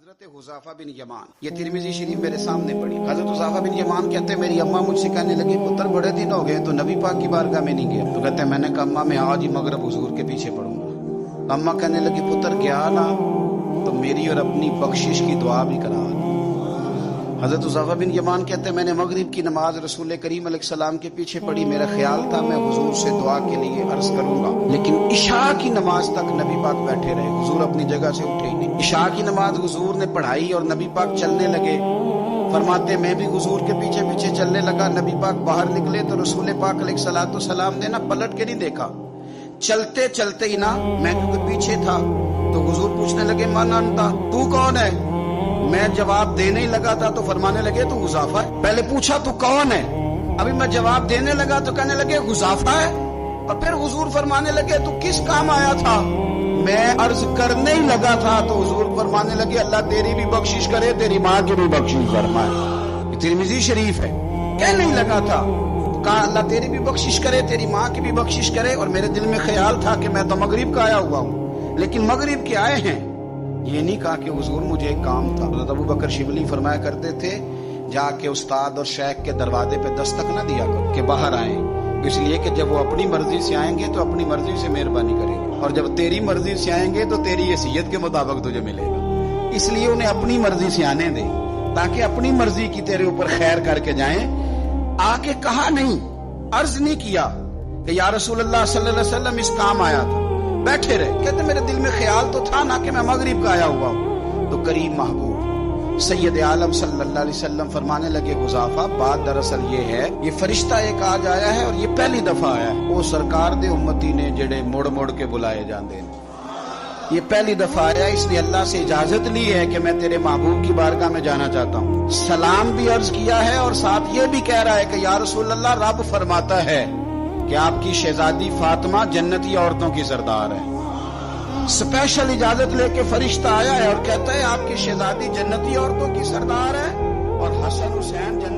حضرت حذیفہ بن یمان، یہ ترمذی شریف میرے سامنے پڑھی۔ حضرت حذیفہ بن یمان کہتے ہیں میری اماں مجھ سے کہنے لگی پتر بڑے دن ہو گئے تو نبی پاک کی بارگاہ میں نہیں گیا۔ تو کہتے ہیں میں نے کہا اماں میں آج ہی مغرب حضور کے پیچھے پڑھوں گا۔ اماں کہنے لگی پتر گیا نا تو میری اور اپنی بخشش کی دعا بھی کرا۔ حضرت حذیفہ بن یمان کہتے ہیں میں نے مغرب کی نماز رسول کریم علیہ السلام کے پیچھے پڑھی، میرا خیال تھا میں حضور سے دعا کے لیے عرض کروں گا، لیکن عشاء کی نماز تک نبی پاک بیٹھے رہے، حضور اپنی جگہ سے اٹھے ہی نہیں۔ عشاء کی نماز حضور نے پڑھائی اور نبی پاک چلنے لگے۔ فرماتے میں بھی حضور کے پیچھے پیچھے چلنے لگا۔ نبی پاک باہر نکلے تو رسول پاک علیہ الصلوۃ والسلام نے نا پلٹ کے نہیں دیکھا، چلتے چلتے ہی نا میں کیونکہ پیچھے تھا تو حضور پوچھنے لگے من انتا، تو کون ہے؟ میں جواب دینے ہی لگا تھا تو فرمانے لگے تو حذیفہ ہے۔ پہلے پوچھا تو کون ہے، ابھی میں جواب دینے لگا تو کہنے لگے حذیفہ ہے، اور پھر حضور فرمانے لگے تو کس کام آیا تھا؟ میں عرض کرنے ہی لگا تھا تو حضور فرمانے لگے اللہ تیری بھی بخشش کرے، تیری ماں کی بھی بخشش فرمائے۔ یہ ترمذی شریف ہے۔ کہنے ہی لگا تھا تو کہا اللہ تیری بھی بخشش کرے، تیری ماں کی بھی بخشش کرے، اور میرے دل میں خیال تھا کہ میں تو مغرب کا آیا ہوا ہوں، لیکن مغرب کے آئے ہیں۔ یہ نہیں کہا کہ حضور مجھے ایک کام تھا۔ حضرت ابو بکر شبلی فرمایا کرتے تھے جا کے استاد اور شیخ کے دروازے پہ دستک نہ دیا کرو کہ باہر آئیں، اس لیے کہ جب وہ اپنی مرضی سے آئیں گے تو اپنی مرضی سے مہربانی کریں گے، اور جب تیری مرضی سے آئیں گے تو تیری حیثیت کے مطابق تجھے ملے گا۔ اس لیے انہیں اپنی مرضی سے آنے دے تاکہ اپنی مرضی کی تیرے اوپر خیر کر کے جائیں۔ آ کے کہا نہیں، عرض نہیں کیا کہ یا رسول اللہ صلی اللہ علیہ وسلم اس کام آیا تھا، بیٹھے رہے۔ کہتے میرے دل میں خیال تو تھا نا کہ میں مغرب کا آیا ہوا ہوں۔ تو کریم محبوب سید عالم صلی اللہ علیہ وسلم فرمانے لگے حذیفہ بات دراصل یہ ہے، یہ فرشتہ ایک آج آیا ہے اور یہ پہلی دفعہ آیا ہے، وہ سرکار دے امتی نے جڑے مڑ مڑ کے بلائے جاندے ہیں، یہ پہلی دفعہ آیا، اس نے اللہ سے اجازت لی ہے کہ میں تیرے محبوب کی بارگاہ میں جانا چاہتا ہوں۔ سلام بھی عرض کیا ہے اور ساتھ یہ بھی کہہ رہا ہے کہ یا رسول اللہ رب فرماتا ہے کہ آپ کی شہزادی فاطمہ جنتی عورتوں کی سردار ہے۔ اسپیشل اجازت لے کے فرشتہ آیا ہے اور کہتا ہے آپ کی شہزادی جنتی عورتوں کی سردار ہے اور حسن حسین جنتی